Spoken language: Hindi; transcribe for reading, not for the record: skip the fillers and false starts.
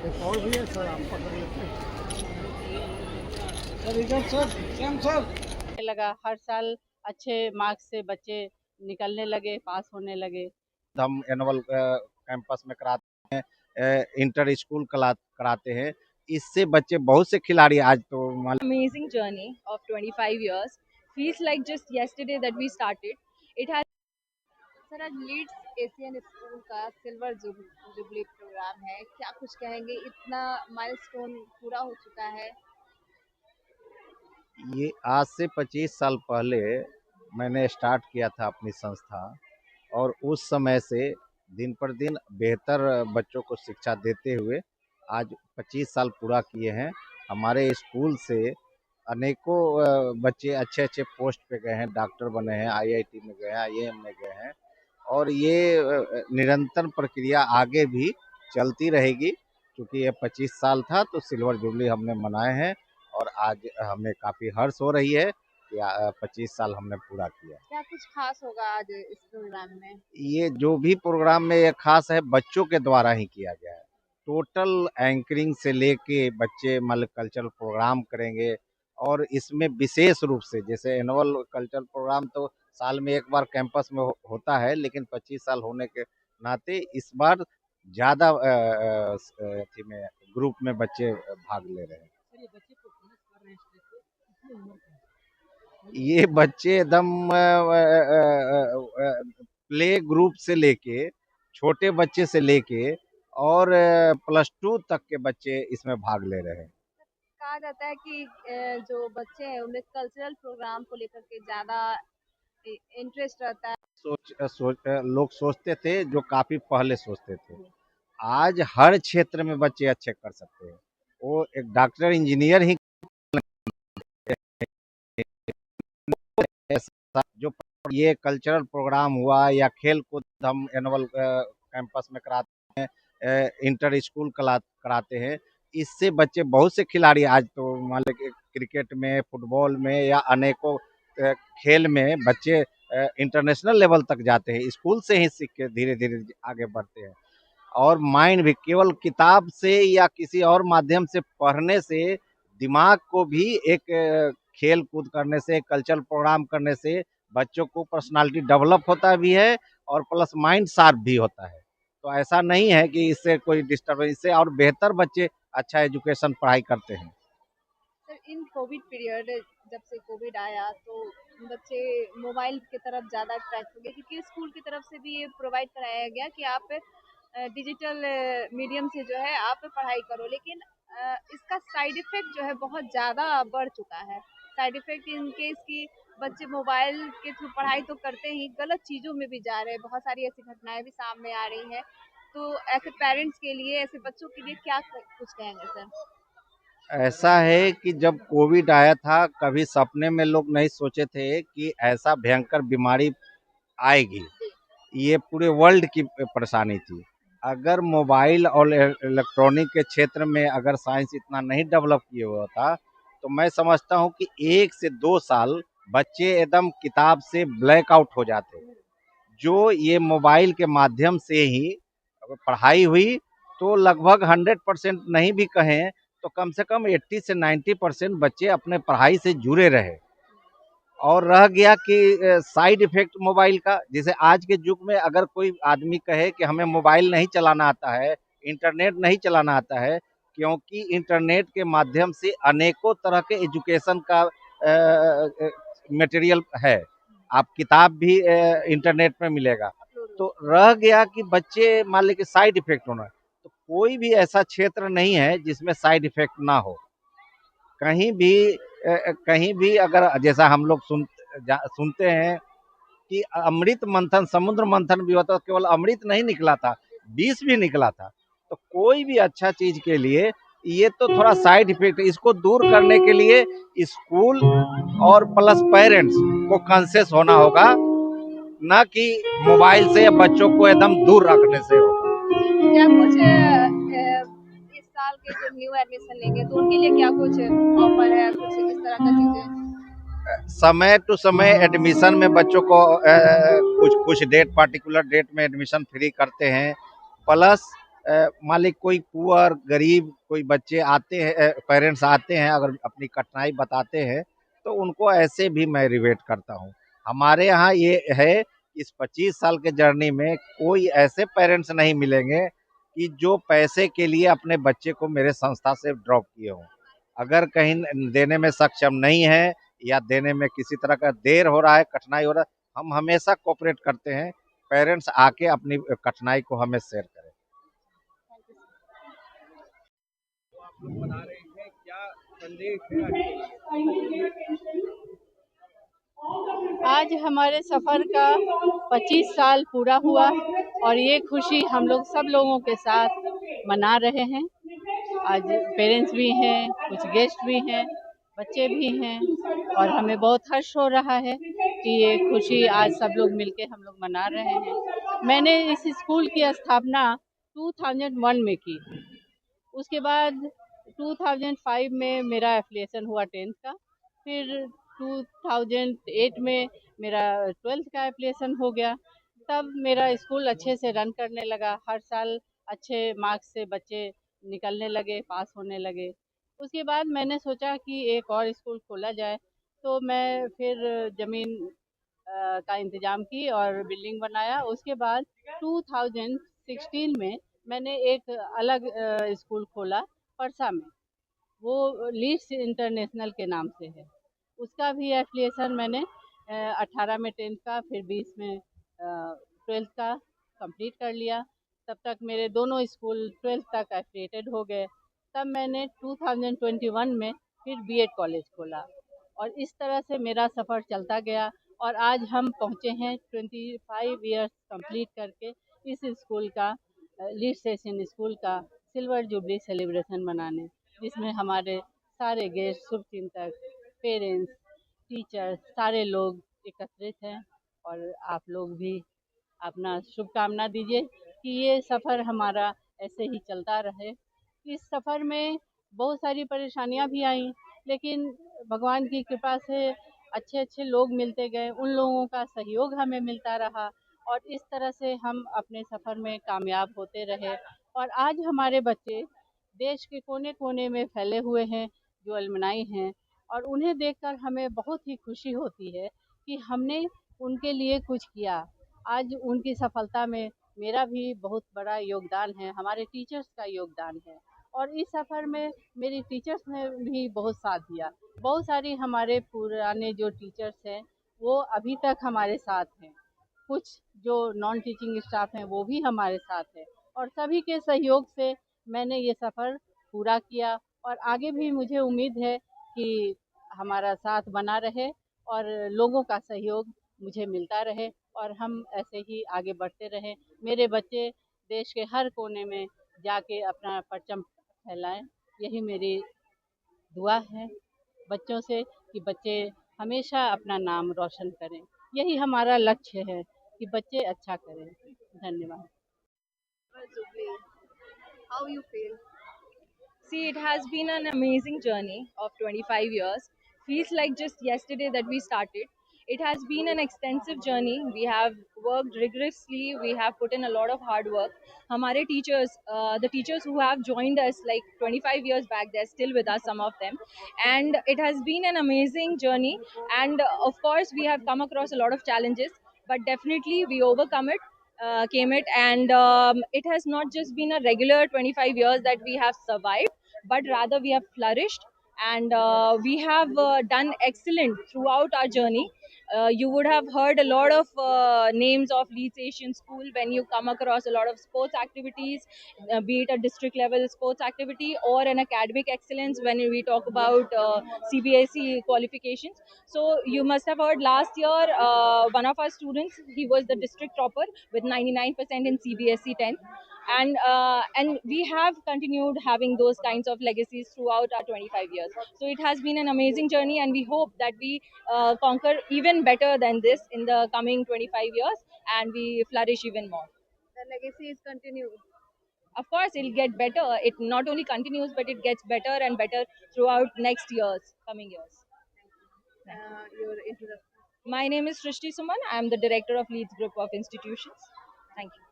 एक और भी है सर, हम पकड़ लेते हैं। सर इधर सर, सेम सर। लगा हर साल अच्छे मार्क्स से बच्चे निकलने लगे, पास होने लगे। हम एनुअल कैंपस में कराते हैं, इंटर स्कूल कराते हैं। इससे बच्चे बहुत से खिलाड़ी आज तो Amazing journey of 25 years. Feels like just yesterday that we started. It has sir आज लीड्स एशियन स्कूल का सिल्वर जुबली प्रोग्राम है, क्या कुछ कहेंगे? इतना माइलस्टोन पूरा हो चुका है। ये आज से 25 साल पहले मैंने स्टार्ट किया था अपनी संस्था, और उस समय से दिन पर दिन बेहतर बच्चों को शिक्षा देते हुए आज 25 साल पूरा किए हैं। हमारे स्कूल से अनेकों बच्चे अच्छे अच्छे पोस्ट पे गए हैं, डॉक्टर बने हैं, आईआईटी में गए हैं, आईएएम में गए हैं, और ये निरंतर प्रक्रिया आगे भी चलती रहेगी। क्योंकि ये 25 साल था तो सिल्वर जुबली हमने मनाए हैं, और आज हमें काफ़ी हर्ष हो रही है कि 25 साल हमने पूरा किया। क्या कुछ खास होगा आज इस प्रोग्राम में? ये जो भी प्रोग्राम में ये खास है, बच्चों के द्वारा ही किया गया है। टोटल एंकरिंग से लेके बच्चे मतलब कल्चरल प्रोग्राम करेंगे, और इसमें विशेष रूप से जैसे एनुअल कल्चरल प्रोग्राम तो साल में एक बार कैंपस में होता है, लेकिन 25 साल होने के नाते इस बार ज़्यादा अथी में ग्रुप में बच्चे भाग ले रहे हैं। ये बच्चे एकदम प्ले ग्रुप से लेके, छोटे बच्चे से लेके और +2 तक के बच्चे इसमें भाग ले रहे हैं। कहा जाता है कि जो बच्चे हैं उनमें कल्चरल प्रोग्राम को लेकर के ज्यादा इंटरेस्ट रहता है। लोग सोचते थे, जो काफी पहले सोचते थे, आज हर क्षेत्र में बच्चे अच्छे कर सकते हैं। वो एक डॉक्टर इंजीनियर ही जो ये कल्चरल प्रोग्राम हुआ या खेल कूद हम एनुअल कैंपस में कराते हैं, इंटर स्कूल कराते हैं। इससे बच्चे बहुत से खिलाड़ी आज तो मान लीजिए क्रिकेट में, फुटबॉल में या अनेकों खेल में बच्चे इंटरनेशनल लेवल तक जाते हैं। स्कूल से ही सीख के धीरे धीरे आगे बढ़ते हैं, और माइंड भी केवल किताब से या किसी और माध्यम से पढ़ने से दिमाग को भी एक खेल कूद करने से, कल्चरल प्रोग्राम करने से बच्चों को पर्सनालिटी डेवलप होता भी है, और प्लस माइंड शार्प भी होता है। तो ऐसा नहीं है कि इससे कोई डिस्टर्बेंस, इससे और बेहतर बच्चे अच्छा एजुकेशन पढ़ाई करते हैं। सर इन कोविड पीरियड, जब से कोविड आया तो बच्चे मोबाइल की तरफ ज़्यादा अट्रैक्ट हो गए, क्योंकि स्कूल की तरफ से भी ये प्रोवाइड कराया गया कि आप डिजिटल मीडियम से जो है आप पढ़ाई करो। लेकिन इसका साइड इफ़ेक्ट जो है बहुत ज़्यादा बढ़ चुका है। साइड इफ़ेक्ट इन केस कि बच्चे मोबाइल के थ्रू पढ़ाई तो करते ही गलत चीज़ों में भी जा रहे हैं। बहुत सारी ऐसी घटनाएं भी सामने आ रही हैं। तो ऐसे पेरेंट्स के लिए, ऐसे बच्चों के लिए क्या कुछ कहेंगे सर? ऐसा है कि जब कोविड आया था, कभी सपने में लोग नहीं सोचे थे कि ऐसा भयंकर बीमारी आएगी। ये पूरे वर्ल्ड की परेशानी थी। अगर मोबाइल और इलेक्ट्रॉनिक के क्षेत्र में अगर साइंस इतना नहीं डेवलप किया हुआ था, तो मैं समझता हूँ कि 1 से 2 साल बच्चे एकदम किताब से ब्लैक आउट हो जाते। जो ये मोबाइल के माध्यम से ही अगर पढ़ाई हुई, तो लगभग 100% नहीं भी कहें तो कम से कम 80 से 90% बच्चे अपने पढ़ाई से जुड़े रहे। और रह गया कि साइड इफेक्ट मोबाइल का, जैसे आज के युग में अगर कोई आदमी कहे कि हमें मोबाइल नहीं चलाना आता है, इंटरनेट नहीं चलाना आता है, क्योंकि इंटरनेट के माध्यम से अनेकों तरह के एजुकेशन का मटेरियल है। आप किताब भी इंटरनेट पे मिलेगा। तो रह गया कि बच्चे मान लीजिए कि साइड इफेक्ट होना, तो कोई भी ऐसा क्षेत्र नहीं है जिसमें साइड इफेक्ट ना हो। कहीं भी अगर जैसा हम लोग सुनते हैं कि अमृत मंथन, समुद्र मंथन भी होता, तो केवल अमृत नहीं निकला था, विष भी निकला था। तो कोई भी अच्छा चीज के लिए ये तो थोड़ा साइड इफेक्ट, इसको दूर करने के लिए स्कूल और प्लस पेरेंट्स को कॉन्शियस होना होगा, ना कि मोबाइल से बच्चों को एकदम दूर रखने से होगा। क्या कुछ इस साल के जो न्यू एडमिशन लेंगे तो उनके लिए क्या कुछ ऑफर है, कुछ इस तरह का चीजें? समय टू समय एडमिशन में बच्चों को कुछ डेट, पार्टिकुलर डेट में एडमिशन फ्री करते हैं। प्लस मान ली कोई पुअर गरीब कोई बच्चे आते हैं, पेरेंट्स आते हैं, अगर अपनी कठिनाई बताते हैं तो उनको ऐसे भी मैं रिवेट करता हूँ। हमारे यहाँ ये है, इस 25 साल के जर्नी में कोई ऐसे पेरेंट्स नहीं मिलेंगे कि जो पैसे के लिए अपने बच्चे को मेरे संस्था से ड्रॉप किए हों। अगर कहीं देने में सक्षम नहीं है या देने में किसी तरह का देर हो रहा है, कठिनाई हो रहा है, हम हमेशा कोऑपरेट करते हैं। पेरेंट्स आके अपनी कठिनाई को हमें शेयर करें। बना रहे हैं, क्या संदेश है आज हमारे सफ़र का 25 साल पूरा हुआ और ये खुशी हम लोग सब लोगों के साथ मना रहे हैं। आज पेरेंट्स भी हैं, कुछ गेस्ट भी हैं, बच्चे भी हैं और हमें बहुत हर्ष हो रहा है कि ये खुशी आज सब लोग मिलके हम लोग मना रहे हैं। मैंने इस स्कूल की स्थापना 2001 में की। उसके बाद 2005 में मेरा एफिलिएशन हुआ 10th का, फिर 2008 में मेरा 12th का एफिलिएशन हो गया। तब मेरा स्कूल अच्छे से रन करने लगा, हर साल अच्छे मार्क्स से बच्चे निकलने लगे, पास होने लगे। उसके बाद मैंने सोचा कि एक और स्कूल खोला जाए, तो मैं फिर ज़मीन का इंतज़ाम की और बिल्डिंग बनाया। उसके बाद 2016 में मैंने एक अलग स्कूल खोला परसा में, वो लीड्स इंटरनेशनल के नाम से है। उसका भी एफिलिएशन मैंने 18 में 10th का, फिर 20 में 12th का कंप्लीट कर लिया। तब तक मेरे दोनों स्कूल 12th तक एफिलिएटेड हो गए। तब मैंने 2021 में फिर बीएड कॉलेज खोला और इस तरह से मेरा सफ़र चलता गया और आज हम पहुँचे हैं 25 ईयर्स कंप्लीट करके इस स्कूल का, लीड्स एशियन स्कूल का सिल्वर जुबली सेलिब्रेशन मनाने, जिसमें हमारे सारे गेस्ट, शुभचिंतक, पेरेंट्स, टीचर्स, सारे लोग एकत्रित हैं। और आप लोग भी अपना शुभकामना दीजिए कि ये सफ़र हमारा ऐसे ही चलता रहे। इस सफ़र में बहुत सारी परेशानियां भी आईं, लेकिन भगवान की कृपा से अच्छे अच्छे लोग मिलते गए, उन लोगों का सहयोग हमें मिलता रहा और इस तरह से हम अपने सफ़र में कामयाब होते रहे। और आज हमारे बच्चे देश के कोने कोने में फैले हुए हैं, जो अलमनाई हैं, और उन्हें देखकर हमें बहुत ही खुशी होती है कि हमने उनके लिए कुछ किया। आज उनकी सफलता में मेरा भी बहुत बड़ा योगदान है, हमारे टीचर्स का योगदान है और इस सफ़र में मेरी टीचर्स ने भी बहुत साथ दिया। बहुत सारी हमारे पुराने जो टीचर्स हैं वो अभी तक हमारे साथ हैं, कुछ जो नॉन टीचिंग स्टाफ हैं वो भी हमारे साथ है और सभी के सहयोग से मैंने ये सफ़र पूरा किया और आगे भी मुझे उम्मीद है कि हमारा साथ बना रहे और लोगों का सहयोग मुझे मिलता रहे और हम ऐसे ही आगे बढ़ते रहें। मेरे बच्चे देश के हर कोने में जाके अपना परचम फैलाएं, यही मेरी दुआ है बच्चों से कि बच्चे हमेशा अपना नाम रोशन करें। यही हमारा लक्ष्य है कि बच्चे अच्छा करें। धन्यवाद। Zubli, how you feel? See, it has been an amazing journey of 25 years. Feels like just yesterday that we started. It has been an extensive journey. We have worked rigorously. We have put in a lot of hard work. Hamare teachers, the teachers who have joined us like 25 years back, they're still with us, some of them. And it has been an amazing journey. And of course, we have come across a lot of challenges, but definitely we overcome it. Came it, and it has not just been a regular 25 years that we have survived, but rather we have flourished, and we have done excellent throughout our journey. You would have heard a lot of names of Leeds Asian School when you come across a lot of sports activities, be it a district level sports activity or an academic excellence when we talk about CBSE qualifications. So you must have heard last year, one of our students, he was the district topper with 99% in CBSE 10th, and we have continued having those kinds of legacies throughout our 25 years. So it has been an amazing journey, and we hope that we conquer even better than this in the coming 25 years, and we flourish even more. The legacy is continued. Of course, it'll get better. It not only continues, but it gets better and better throughout next years, coming years. Your introduction. My name is Srishti Suman. I am the director of Leeds Group of Institutions. Thank you.